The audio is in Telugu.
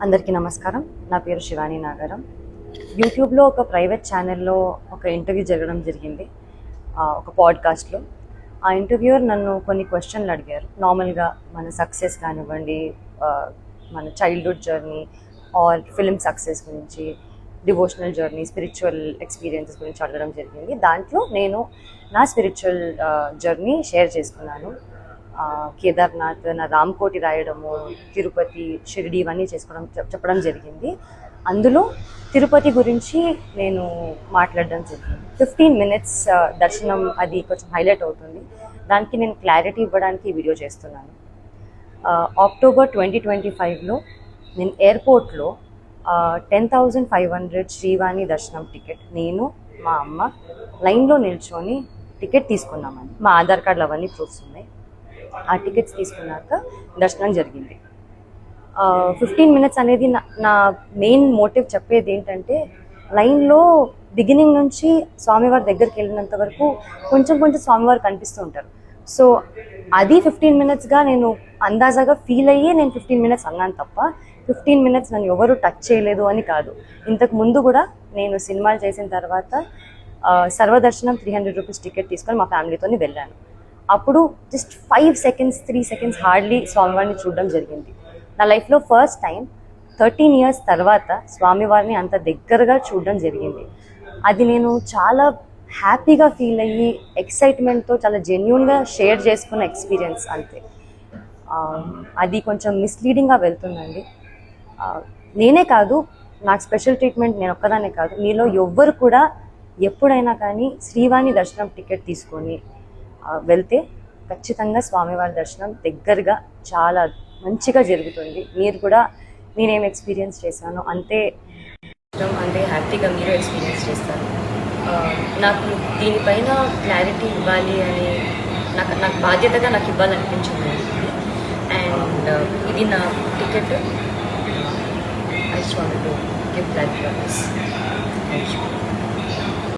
అందరికీ నమస్కారం. నా పేరు శివాని నాగరం. యూట్యూబ్లో ఒక ప్రైవేట్ ఛానల్లో ఒక ఇంటర్వ్యూ జరగడం జరిగింది, ఒక పాడ్కాస్ట్లో. ఆ ఇంటర్వ్యూయర్ నన్ను కొన్ని క్వశ్చన్లు అడిగారు. నార్మల్గా మన సక్సెస్ కానివ్వండి, మన childhood journey or film success గురించి, డివోషనల్ జర్నీ, స్పిరిచువల్ ఎక్స్పీరియన్సెస్ గురించి అడగడం జరిగింది. దాంట్లో నేను నా స్పిరిచువల్ జర్నీ షేర్ చేసుకున్నాను. కేదార్నాథ్, నా రామ్కోటి రాయడము, తిరుపతి, షిరిడి ఇవన్నీ చెప్పడం జరిగింది. అందులో తిరుపతి గురించి నేను మాట్లాడడం జరిగింది. 15 minutes దర్శనం, అది కొంచెం హైలైట్ అవుతుంది. దానికి నేను క్లారిటీ ఇవ్వడానికి ఈ వీడియో చేస్తున్నాను. అక్టోబర్ 2025లో నేను ఎయిర్పోర్ట్లో 10,500 శ్రీవాణి దర్శనం టికెట్ నేను, మా అమ్మ లైన్లో నిల్చొని టికెట్ తీసుకున్నామని. మా ఆధార్ కార్డులు అవన్నీ ప్రూఫ్స్ ఉన్నాయి. ఆ టికెట్స్ తీసుకున్నాక దర్శనం జరిగింది. 15 minutes అనేది నా మెయిన్ మోటివ్ చెప్పేది ఏంటంటే, లైన్లో బిగినింగ్ నుంచి స్వామివారి దగ్గరికి వెళ్ళినంత వరకు కొంచెం స్వామివారు కనిపిస్తూ ఉంటారు. సో అది 15 minutesగా నేను అందాజాగా ఫీల్ అయ్యి నేను 15 minutes అన్నాను తప్ప 15 minutes నన్ను ఎవరు టచ్ చేయలేదు అని కాదు. ఇంతకు ముందు కూడా నేను సినిమాలు చేసిన తర్వాత సర్వదర్శనం 300 rupees టికెట్ తీసుకొని మా ఫ్యామిలీతో వెళ్ళాను. అప్పుడు జస్ట్ 5 seconds 3 seconds హార్డ్లీ స్వామివారిని చూడడం జరిగింది. నా లైఫ్లో ఫస్ట్ టైం 13 years తర్వాత స్వామివారిని అంత దగ్గరగా చూడడం జరిగింది. అది నేను చాలా హ్యాపీగా ఫీల్ అయ్యి ఎక్సైట్మెంట్తో చాలా జెన్యూన్గా షేర్ చేసుకున్న ఎక్స్పీరియన్స్ అంతే. అది కొంచెం మిస్లీడింగ్గా వెళ్తుందండి. నేనే కాదు, నాకు స్పెషల్ ట్రీట్మెంట్ నేను ఒక్కదానే కాదు, మీలో ఎవ్వరు కూడా ఎప్పుడైనా కానీ శ్రీవాణి దర్శనం టికెట్ తీసుకొని వెళ్తే ఖచ్చితంగా స్వామివారి దర్శనం దగ్గరగా చాలా మంచిగా జరుగుతుంది. మీరు కూడా నేనేం ఎక్స్పీరియన్స్ చేశానో అంతే హ్యాపీగా మీరు ఎక్స్పీరియన్స్ చేస్తారు. నాకు దీనిపైన క్లారిటీ ఇవ్వాలి అని నాకు బాధ్యతగా నాకు ఇవ్వాలనిపించింది. అండ్ ఇది నా ticket. I want to give that thank you.